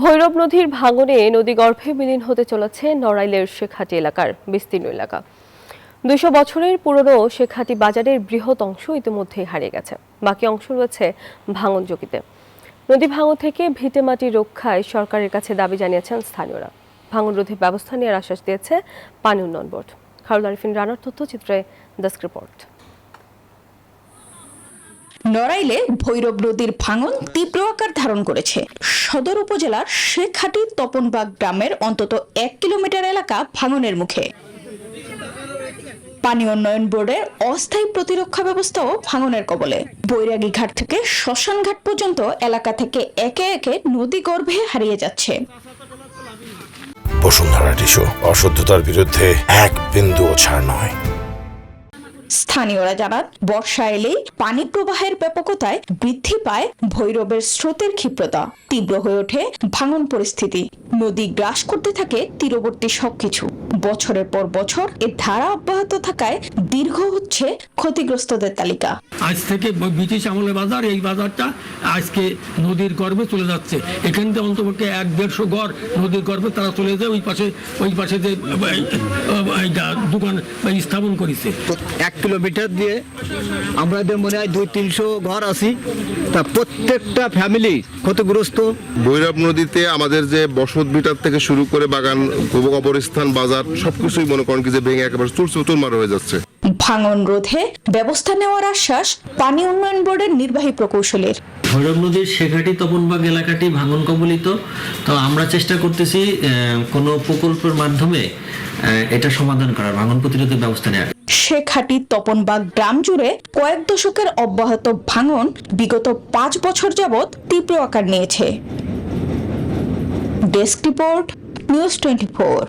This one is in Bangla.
ভৈরব নদীর ভাঙনে নদীগর্ভে বিলীন হতে চলেছে নড়াইলের শেখাটি এলাকার বিস্তীর্ণ এলাকা। ২০০ বছরের পুরনো শেখাটি বাজারের বৃহৎ অংশ ইতিমধ্যেই হারিয়ে গেছে, বাকি অংশ রয়েছে ভাঙন ঝুঁকিতে। নদী ভাঙন থেকে ভিটেমাটি রক্ষায় সরকারের কাছে দাবি জানিয়েছেন স্থানীয়রা। ভাঙন রোধে ব্যবস্থা নেওয়ার আশ্বাস দিয়েছে পানি উন্নয়ন বোর্ড। খায়রুল আরিফিন রানার তথ্যচিত্রে ডেস্ক রিপোর্ট। নড়াইলে ভৈরব নদীর ভাঙন তীব্র আকার ধারণ করেছে। সদর উপজেলার শেখাটি তপনবাগ গ্রামের অন্তত ১ কিলোমিটার এলাকা ভাঙনের মুখে। পানি উন্নয়ন বোর্ডের অস্থায়ী প্রতিরক্ষা ব্যবস্থাও ভাঙনের কবলে। বৈরাগী ঘাট থেকে শ্মশান ঘাট পর্যন্ত এলাকা থেকে একে একে নদী গর্ভে হারিয়ে যাচ্ছে। বসুন্ধরা টিস্যু অশুদ্ধতার বিরুদ্ধে এক বিন্দুও ছাড় নয়। স্থানীয়রা জানান, বর্ষা এলেই পানি প্রবাহের ব্যাপকতায় বৃদ্ধি পায় ভৈরবের স্রোতের ক্ষিপ্রতা, তীব্র হয়ে ওঠে ভাঙন পরিস্থিতি। নদী গ্রাস করতে থাকে তীরবর্তী সবকিছু। বছরের পর বছর এ ধারা অব্যাহত থাকায় দীর্ঘ হচ্ছে ক্ষতিগ্রস্তদের তালিকা। আজ থেকে ব্রিটিশ আমলের বাজার, এই বাজারটা আজকে নদীর গর্ভে চলে যাচ্ছে। এখান থেকে অন্তপক্ষে ১-১৫০ ঘর নদীর গর্ভে তারা চলে যায়। ওই পাশে যে দোকান স্থাপন করেছে ১ কিলোমিটার দিয়ে আমাদের মনে হয় ২০০-৩০০ ঘর আছি, তা প্রত্যেকটা ফ্যামিলি ক্ষতিগ্রস্ত। ভৈরব নদীতে আমাদের যে বসত ভিটার থেকে শুরু করে বাগান, কবরস্থান, বাজার সবকিছুই মনে করেন কি যে ভেঙে একেবারে চুরমার হয়ে যাচ্ছে। ভাঙন রোধে ব্যবস্থা নেওয়ার আশ্বাস পানি উন্নয়ন বোর্ডের নির্বাহী প্রকৌশলীর। ভৈরব নদীর শেখাটি তপনবাগ এলাকাটি ভাঙন কবলিত, তো আমরা চেষ্টা করতেছি কোনো প্রকল্পের মাধ্যমে এটা সমাধান করার, ভাঙন প্রতিরোধের ব্যবস্থা নেওয়ার। শেখাটি তপনবাগ গ্রাম জুড়ে কয়েক দশকের অব্যাহত ভাঙন বিগত ৫ বছর যাবৎ তীব্র আকার নিয়েছে। Desk report, news 24।